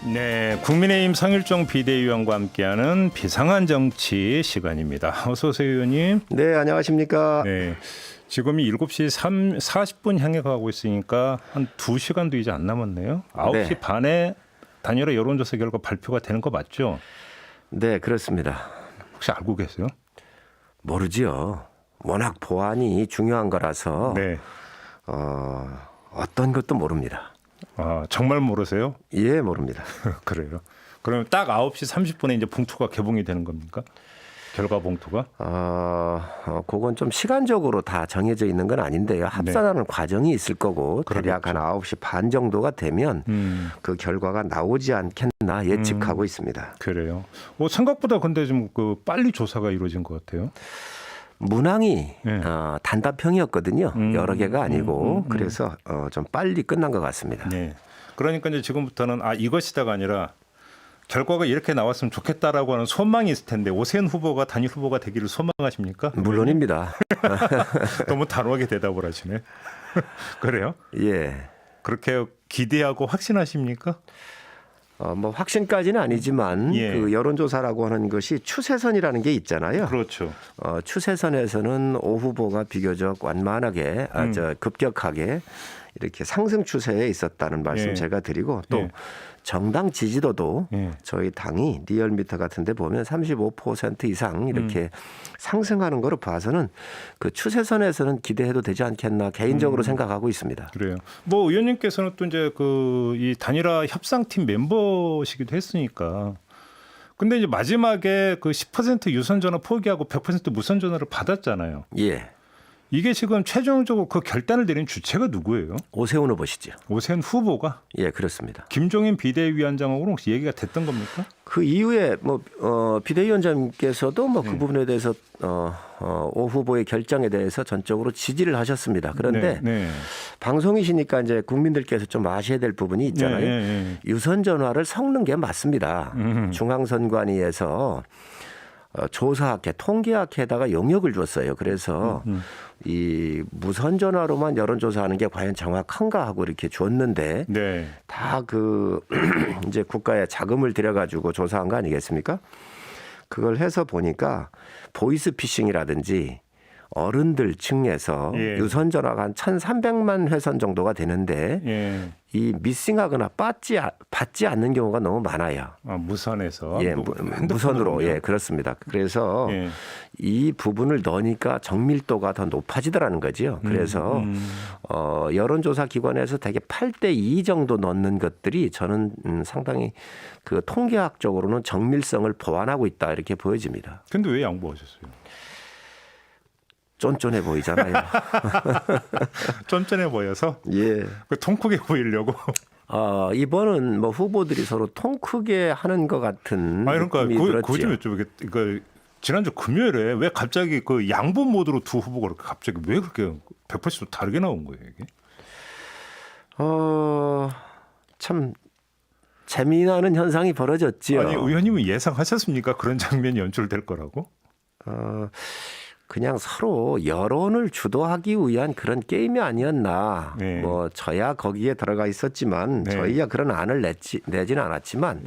네, 국민의힘 상일종 비대위원과 함께하는 비상한 정치 시간입니다. 어서 오세요, 의원님. 네, 안녕하십니까. 네, 지금이 7시 40분 향해 가고 있으니까 한 2시간도 이제 안 남았네요. 9시 네. 반에 단일화 여론조사 결과 발표가 되는 거 맞죠? 네, 그렇습니다. 혹시 알고 계세요? 모르지요. 워낙 보안이 중요한 거라서 네. 어떤 것도 모릅니다. 아, 정말 모르세요? 예, 모릅니다. 그래요. 그러면 딱 9시 30분에 이제 봉투가 개봉이 되는 겁니까? 결과 봉투가? 그건 좀 시간적으로 다 정해져 있는 건 아닌데요. 합산하는 과정이 있을 거고 대략 한 9시 반 정도가 되면 그 결과가 나오지 않겠나 예측하고 있습니다. 그래요. 생각보다 근데 좀 빨리 조사가 이루어진 것 같아요. 문항이 네. 단답형이었거든요. 여러 개가 아니고 그래서 좀 빨리 끝난 것 같습니다. 네. 그러니까 이제 지금부터는 이것이다가 아니라 결과가 이렇게 나왔으면 좋겠다라고 하는 소망이 있을 텐데 오세훈 후보가 단일 후보가 되기를 소망하십니까? 물론입니다. 너무 단호하게 대답을 하시네. 그래요? 예. 그렇게 기대하고 확신하십니까? 뭐 확신까지는 아니지만 예. 그 여론조사라고 하는 것이 추세선이라는 게 있잖아요. 그렇죠. 추세선에서는 오 후보가 비교적 완만하게 급격하게 이렇게 상승 추세에 있었다는 말씀 예. 제가 드리고 또 예. 정당 지지도도 예. 저희 당이 리얼미터 같은 데 보면 35% 이상 이렇게 상승하는 거로 봐서는 그 추세선에서는 기대해도 되지 않겠나 개인적으로 생각하고 있습니다. 그래요. 뭐 의원님께서는 또 이제 이 단일화 협상팀 멤버시기도 했으니까. 근데 이제 마지막에 그 10% 유선 전화 포기하고 100% 무선 전화를 받았잖아요. 예. 이게 지금 최종적으로 그 결단을 내린 주체가 누구예요? 오세훈 후보시죠. 오세훈 후보가? 예, 그렇습니다. 김종인 비대위원장하고는 혹시 얘기가 됐던 겁니까? 그 이후에 비대위원장님께서도 그 부분에 대해서 오 후보의 결정에 대해서 전적으로 지지를 하셨습니다. 그런데 방송이시니까 이제 국민들께서 좀 아셔야 될 부분이 있잖아요. 유선 전화를 섞는 게 맞습니다. 중앙선관위에서 조사학회, 통계학회에다가 용역을 줬어요. 그래서 이 무선 전화로만 여론조사하는 게 과연 정확한가 하고 이렇게 줬는데 다 이제 국가에 자금을 들여가지고 조사한 거 아니겠습니까? 그걸 해서 보니까 보이스피싱이라든지 어른들 층에서 유선 전화가 한 1,300만 회선 정도가 되는데 이 미싱하거나 받지 않는 경우가 너무 많아요. 무선에서? 예, 무선으로. 예, 그렇습니다. 그래서 이 부분을 넣으니까 정밀도가 더 높아지더라는 거죠. 그래서 여론조사 기관에서 대개 8대2 정도 넣는 것들이 저는 상당히 그 통계학적으로는 정밀성을 보완하고 있다 이렇게 보여집니다. 근데 왜 양보하셨어요? 쫀쫀해 보이잖아요. 쫀쫀해 보여서? 예. 통 크게 보이려고? 이번은 뭐 후보들이 서로 통 크게 하는 것 같은 그러니까 느낌이 들었죠. 그거 좀 여쭤보게. 지난주 금요일에 왜 갑자기 그 양보 모드로 두 후보가 그렇게 갑자기 왜 그렇게 180도 다르게 나온 거예요, 이게? 참 재미나는 현상이 벌어졌지요. 아니, 의원님은 예상하셨습니까? 그런 장면이 연출될 거라고? 그냥 서로 여론을 주도하기 위한 그런 게임이 아니었나. 뭐 저야 거기에 들어가 있었지만 저희야 그런 안을 내지는 않았지만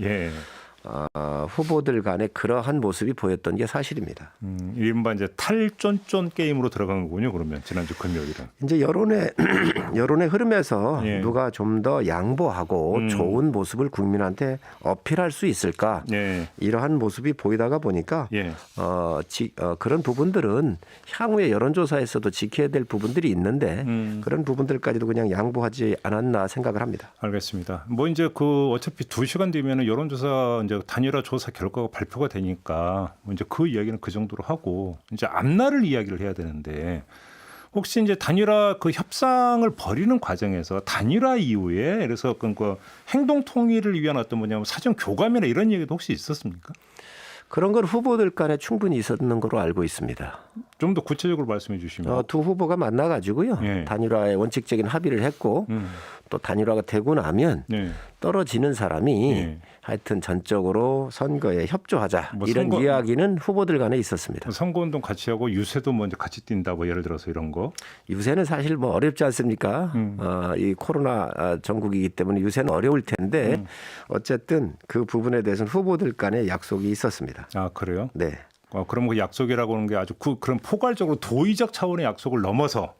후보들 간에 그러한 모습이 보였던 게 사실입니다. 이른바 이제 탈쫀쫀 게임으로 들어간 거군요. 그러면 지난주 금요일은. 이제 여론의 흐름에서 누가 좀 더 양보하고 좋은 모습을 국민한테 어필할 수 있을까 이러한 모습이 보이다가 보니까 그런 부분들은 향후에 여론조사에서도 지켜야 될 부분들이 있는데 그런 부분들까지도 그냥 양보하지 않았나 생각을 합니다. 알겠습니다. 뭐 이제 어차피 2시간 뒤면은 여론조사 이제 단일화 조사 결과가 발표가 되니까 이제 그 이야기는 그 정도로 하고 이제 앞날을 이야기를 해야 되는데 혹시 이제 단일화 그 협상을 벌이는 과정에서 단일화 이후에 그래서 그 행동 통일을 위한 어떤 뭐냐면 사전 교감이나 이런 얘기도 혹시 있었습니까? 그런 건 후보들 간에 충분히 있었는 걸로 알고 있습니다. 좀 더 구체적으로 말씀해 주시면. 두 후보가 만나가지고요. 예. 단일화에 원칙적인 합의를 했고 또 단일화가 되고 나면 네. 떨어지는 사람이 예. 하여튼 전적으로 선거에 협조하자 뭐 이런 선거- 이야기는 후보들 간에 있었습니다. 선거운동 같이 하고 유세도 먼저 같이 뛴다 뭐 예를 들어서 이런 거. 유세는 사실 뭐 어렵지 않습니까? 이 코로나 전국이기 때문에 유세는 어려울 텐데 어쨌든 그 부분에 대해서는 후보들 간에 약속이 있었습니다. 아 그래요? 네. 그럼 그 약속이라고 하는 게 아주 그런 포괄적으로 도의적 차원의 약속을 넘어서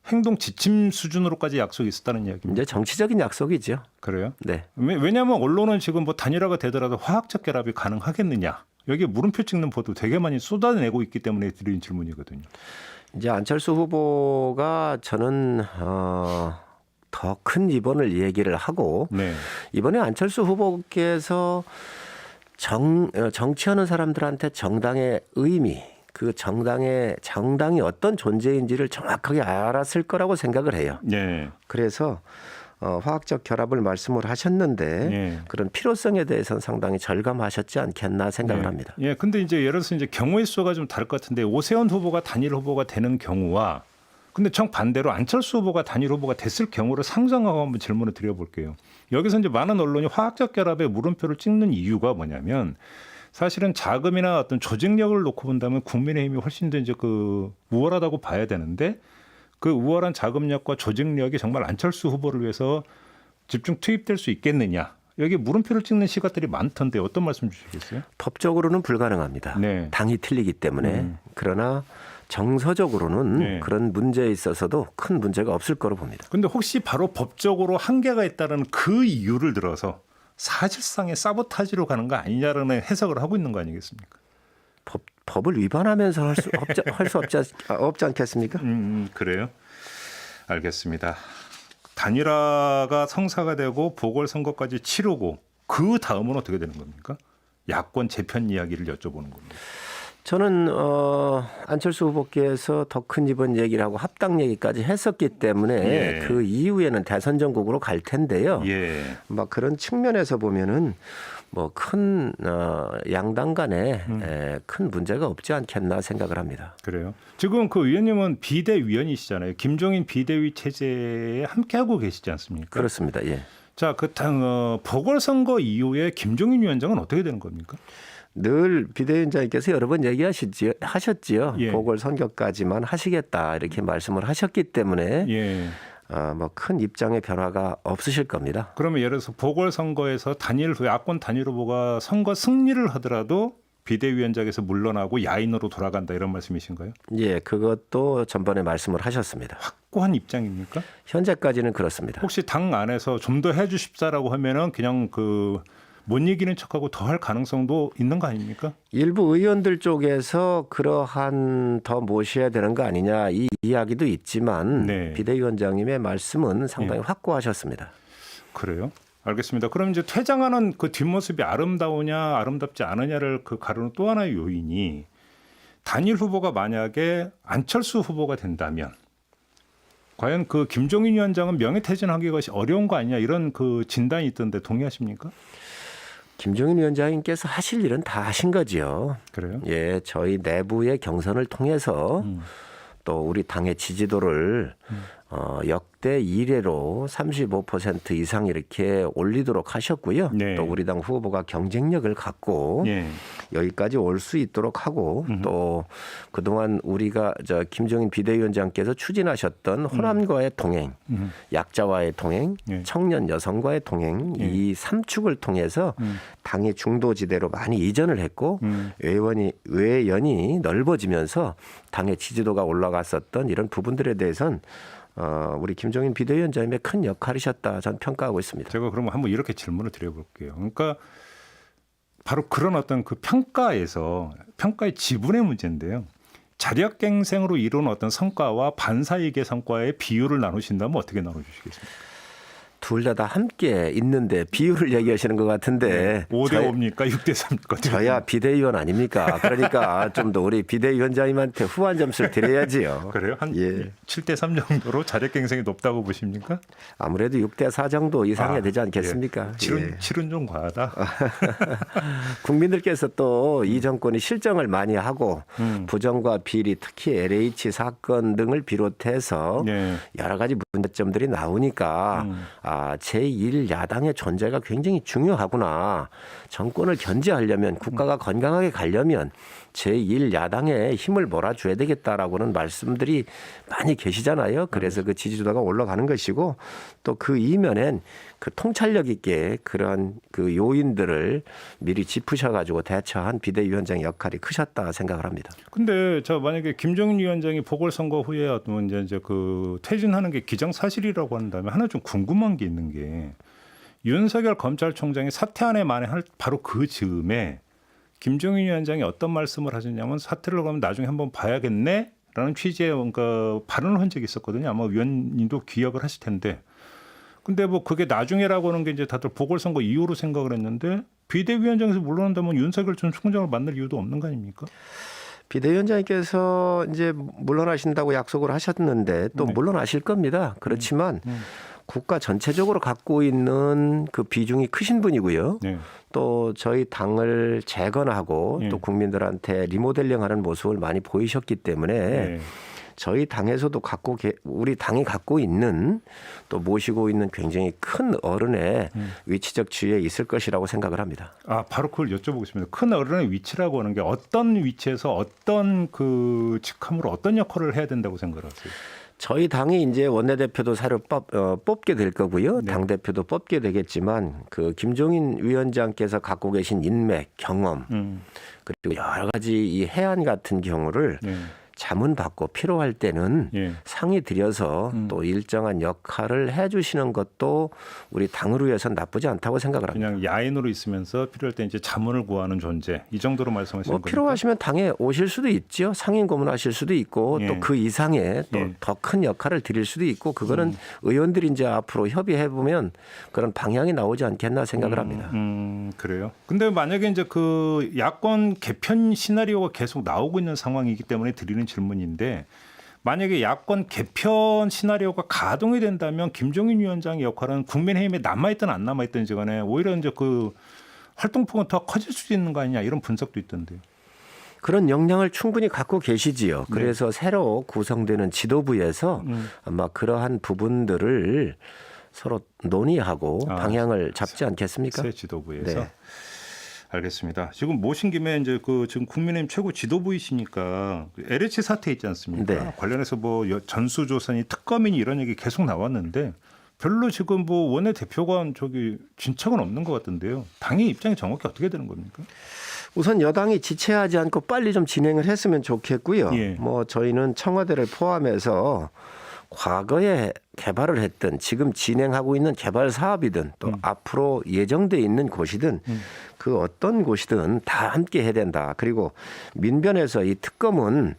행동 지침 수준으로까지 약속이 있었다는 이야기입니다. 이제 정치적인 약속이죠. 그래요? 네. 왜냐하면 언론은 지금 뭐 단일화가 되더라도 화학적 결합이 가능하겠느냐. 여기에 물음표 찍는 보도 되게 많이 쏟아내고 있기 때문에 드린 질문이거든요. 이제 안철수 후보가 저는 더 큰 이번을 얘기를 하고 네. 이번에 안철수 후보께서 정치하는 사람들한테 정당의 의미, 그 정당이 어떤 존재인지를 정확하게 알았을 거라고 생각을 해요. 네. 그래서 화학적 결합을 말씀을 하셨는데 네. 그런 필요성에 대해서는 상당히 절감하셨지 않겠나 생각을 합니다. 예, 근데 이제 예를 들어서 이제 경우의 수가 좀 다를 것 같은데 오세훈 후보가 단일 후보가 되는 경우와 근데 정반대로 안철수 후보가 단일 후보가 됐을 경우를 상정하고 한번 질문을 드려볼게요. 여기서 이제 많은 언론이 화학적 결합에 물음표를 찍는 이유가 뭐냐면 사실은 자금이나 어떤 조직력을 놓고 본다면 국민의힘이 훨씬 더 이제 우월하다고 봐야 되는데 그 우월한 자금력과 조직력이 정말 안철수 후보를 위해서 집중 투입될 수 있겠느냐. 여기 물음표를 찍는 시각들이 많던데 어떤 말씀 주시겠어요? 법적으로는 불가능합니다. 네. 당이 틀리기 때문에. 그러나 정서적으로는 네. 그런 문제에 있어서도 큰 문제가 없을 거로 봅니다. 근데 혹시 바로 법적으로 한계가 있다는 그 이유를 들어서 사실상의 사보타지로 가는 거 아니냐라는 해석을 하고 있는 거 아니겠습니까? 법을 위반하면서 할 수 없지 않겠습니까? 그래요? 알겠습니다. 단일화가 성사가 되고 보궐선거까지 치르고 그 다음은 어떻게 되는 겁니까? 야권 재편 이야기를 여쭤보는 겁니다. 저는 안철수 후보께서 더 큰 이번 얘기를 하고 합당 얘기까지 했었기 때문에 예. 그 이후에는 대선 전국으로 갈 텐데요. 예. 막 그런 측면에서 보면은 뭐 큰 양당 간에 큰 문제가 없지 않겠나 생각을 합니다. 그래요. 지금 그 의원님은 비대위원이시잖아요. 김종인 비대위 체제에 함께하고 계시지 않습니까? 그렇습니다. 예. 자, 보궐선거 이후에 김종인 위원장은 어떻게 되는 겁니까? 늘 비대위원장님께서 여러 번 하셨지요. 예. 보궐선거까지만 하시겠다 이렇게 말씀을 하셨기 때문에 예. 뭐 큰 입장의 변화가 없으실 겁니다. 그러면 예를 들어서 보궐선거에서 야권 단일 후보가 선거 승리를 하더라도 비대위원장에서 물러나고 야인으로 돌아간다 이런 말씀이신가요? 예, 그것도 전번에 말씀을 하셨습니다. 확고한 입장입니까? 현재까지는 그렇습니다. 혹시 당 안에서 좀 더 해주십사라고 하면은 그냥 못 이기는 척하고 더 할 가능성도 있는 거 아닙니까? 일부 의원들 쪽에서 그러한 더 모셔야 되는 거 아니냐 이 이야기도 있지만 네. 비대위원장님의 말씀은 상당히 확고하셨습니다. 그래요? 알겠습니다. 그럼 이제 퇴장하는 그 뒷모습이 아름다우냐 아름답지 않으냐를 가르는 또 하나의 요인이 단일 후보가 만약에 안철수 후보가 된다면 과연 그 김종인 위원장은 명예퇴진하기가 어려운 거 아니냐 이런 진단이 있던데 동의하십니까? 김종인 위원장님께서 하실 일은 다 하신 거지요. 그래요? 예, 저희 내부의 경선을 통해서 또 우리 당의 지지도를 역대 1회로 35% 이상 이렇게 올리도록 하셨고요. 네. 또 우리 당 후보가 경쟁력을 갖고 예. 여기까지 올 수 있도록 하고 또 그동안 우리가 김종인 비대위원장께서 추진하셨던 호남과의 동행, 약자와의 동행, 예. 청년 여성과의 동행 이 3축을 통해서 당의 중도지대로 많이 이전을 했고 외연이 넓어지면서 당의 지지도가 올라갔었던 이런 부분들에 대해서는 우리 김종인 비대위원장님의 큰 역할이셨다 저는 평가하고 있습니다. 제가 그러면 한번 이렇게 질문을 드려볼게요. 그러니까 바로 그런 어떤 평가의 지분의 문제인데요. 자력갱생으로 이룬 어떤 성과와 반사이익의 성과의 비율을 나누신다면 어떻게 나눠주시겠습니까? 둘 다 함께 있는데 비율을 얘기하시는 것 같은데 5대 5입니까? 6대 3입니까? 저야 비대위원 아닙니까? 그러니까 좀 더 우리 비대위원장님한테 후한 점수를 드려야지요. 그래요? 한 7대 3 정도로 자력 경쟁이 높다고 보십니까? 아무래도 6대 4 정도 이상해야 되지 않겠습니까? 예. 7은 좀 과하다. 국민들께서 또 이 정권이 실정을 많이 하고 부정과 비리 특히 LH 사건 등을 비롯해서 여러 가지 문제점들이 나오니까 제1야당의 존재가 굉장히 중요하구나. 정권을 견제하려면 국가가 건강하게 가려면 제1야당의 힘을 몰아줘야 되겠다라고는 말씀들이 많이 계시잖아요. 그래서 그 지지도가 올라가는 것이고 또 그 이면엔 그 통찰력 있게 그런 그 요인들을 미리 짚으셔가지고 대처한 비대위원장 역할이 크셨다 생각을 합니다. 근데 저 만약에 김종인 위원장이 보궐선거 후에 이제 그 퇴진하는 게 기정사실이라고 한다면 하나 좀 궁금한 게 있는 게 윤석열 검찰총장이 사퇴안에 만회할 바로 그 즈음에 김종인 위원장이 어떤 말씀을 하셨냐면 사퇴를 하면 나중에 한번 봐야겠네라는 취지의 발언을 한 적이 있었거든요. 아마 위원님도 기억을 하실 텐데. 근데 뭐 그게 나중에라고 하는 게 이제 다들 보궐선거 이후로 생각을 했는데 비대위원장에서 물러난다면 윤석열 전 총장을 만날 이유도 없는 거 아닙니까? 비대위원장님께서 이제 물러나신다고 약속을 하셨는데 또 물러나실 겁니다. 그렇지만 국가 전체적으로 갖고 있는 그 비중이 크신 분이고요. 또 저희 당을 재건하고 또 국민들한테 리모델링하는 모습을 많이 보이셨기 때문에 저희 당에서도 우리 당이 갖고 있는 또 모시고 있는 굉장히 큰 어른의 위치적 지위에 있을 것이라고 생각을 합니다. 바로 그걸 여쭤보고 싶습니다. 큰 어른의 위치라고 하는 게 어떤 위치에서 어떤 그 직함으로 어떤 역할을 해야 된다고 생각하세요? 저희 당이 이제 원내대표도 새로 뽑게 될 거고요. 당대표도 뽑게 되겠지만 그 김종인 위원장께서 갖고 계신 인맥, 경험 그리고 여러 가지 이 해안 같은 경우를 자문받고 필요할 때는 상의 드려서 또 일정한 역할을 해 주시는 것도 우리 당을 위해서는 나쁘지 않다고 생각을 합니다. 그냥 야인으로 있으면서 필요할 때 이제 자문을 구하는 존재 이 정도로 말씀하시는 겁니까? 필요하시면 당에 오실 수도 있죠. 상임 고문하실 수도 있고 또 그 이상의 또 더 큰 역할을 드릴 수도 있고 그거는 의원들이 이제 앞으로 협의해 보면 그런 방향이 나오지 않겠나 생각을 합니다. 그래요. 근데 만약에 이제 그 야권 개편 시나리오가 계속 나오고 있는 상황이기 때문에 드리는 질문인데 만약에 야권 개편 시나리오가 가동이 된다면 김종인 위원장의 역할은 국민의힘에 남아있든 안 남아있든지 간에 오히려 이제 그 활동폭은 더 커질 수 있는 거 아니냐 이런 분석도 있던데요. 그런 역량을 충분히 갖고 계시지요. 그래서 새로 구성되는 지도부에서 아마 그러한 부분들을 서로 논의하고 방향을 잡지 않겠습니까? 새 지도부에서. 알겠습니다. 지금 모신 김에 이제 그 지금 국민의힘 최고 지도부이시니까 LH 사태 있지 않습니까? 관련해서 뭐 전수조사니 특검이니 이런 얘기 계속 나왔는데 별로 지금 뭐 원내대표가 진척은 없는 것 같던데요. 당의 입장이 정확히 어떻게 되는 겁니까? 우선 여당이 지체하지 않고 빨리 좀 진행을 했으면 좋겠고요. 뭐 저희는 청와대를 포함해서 과거에 개발을 했던 지금 진행하고 있는 개발 사업이든 또 앞으로 예정돼 있는 곳이든 그 어떤 곳이든 다 함께 해야 된다. 그리고 민변에서 이 특검은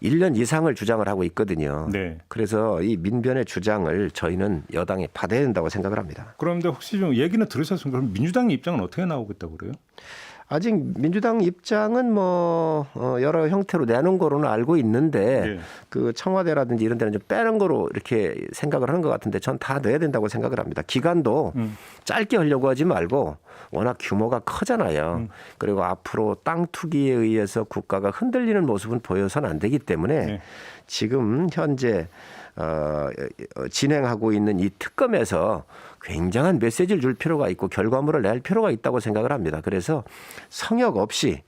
1년 이상을 주장을 하고 있거든요. 그래서 이 민변의 주장을 저희는 여당이 받아야 된다고 생각을 합니다. 그런데 혹시 좀 얘기는 들으셨습니까? 그럼 민주당의 입장은 어떻게 나오겠다고 그래요? 아직 민주당 입장은 뭐 여러 형태로 내놓은 거로는 알고 있는데 그 청와대라든지 이런 데는 좀 빼는 거로 이렇게 생각을 하는 것 같은데 전 다 넣어야 된다고 생각을 합니다. 기간도 짧게 하려고 하지 말고 워낙 규모가 크잖아요. 그리고 앞으로 땅 투기에 의해서 국가가 흔들리는 모습은 보여서는 안 되기 때문에 지금 현재 진행하고 있는 이 특검에서 굉장한 메시지를 줄 필요가 있고 결과물을 낼 필요가 있다고 생각을 합니다. 그래서 성역 없이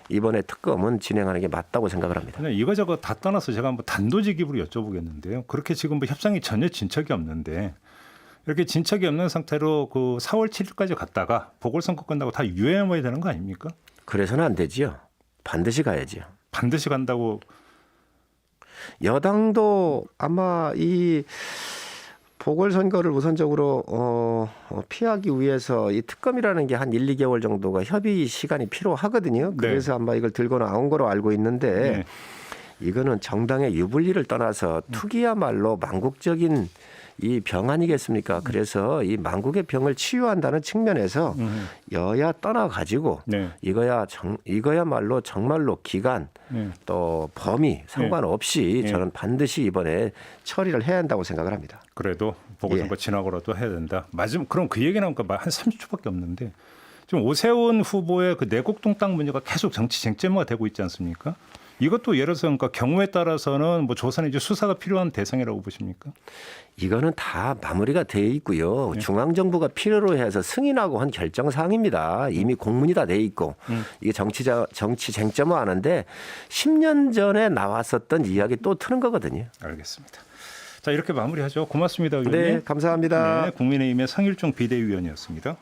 이번에 특검은 진행하는 게 맞다고 생각을 합니다. 그냥 이거저거 다 떠나서 제가 한번 단도직입으로 여쭤보겠는데요. 그렇게 지금 뭐 협상이 전혀 진척이 없는데 이렇게 진척이 없는 상태로 그 4월 7일까지 갔다가 보궐선거 끝나고 다 유예해야 되는 거 아닙니까? 그래서는 안 되지요. 반드시 가야지요. 반드시 간다고. 여당도 아마 이 보궐선거를 우선적으로 피하기 위해서 이 특검이라는 게 한 1, 2개월 정도가 협의 시간이 필요하거든요. 그래서 아마 이걸 들고 나온 거로 알고 있는데 이거는 정당의 유불리를 떠나서 투기야말로 망국적인 이 병 아니겠습니까? 그래서 이 만국의 병을 치유한다는 측면에서 여야 떠나가지고 네. 이거야말로 정말로 기간 또 범위 상관없이 저는 반드시 이번에 처리를 해야 한다고 생각을 합니다. 그래도 보궐선거 지나고라도 해야 된다. 맞으면 그럼 그 얘기 나오니까 한 30초밖에 없는데 지금 오세훈 후보의 그 내곡동 땅 문제가 계속 정치 쟁점화가 되고 있지 않습니까? 이것도 예를 들어서 그러니까 경우에 따라서는 뭐 조사는 이제 수사가 필요한 대상이라고 보십니까? 이거는 다 마무리가 돼 있고요. 중앙정부가 필요로 해서 승인하고 한 결정 사항입니다. 이미 공문이 다 돼 있고 이게 정치 쟁점화하는데 10년 전에 나왔었던 이야기 또 트는 거거든요. 알겠습니다. 자, 이렇게 마무리하죠. 고맙습니다, 의원님. 네, 감사합니다. 네, 국민의힘의 상일종 비대위원이었습니다.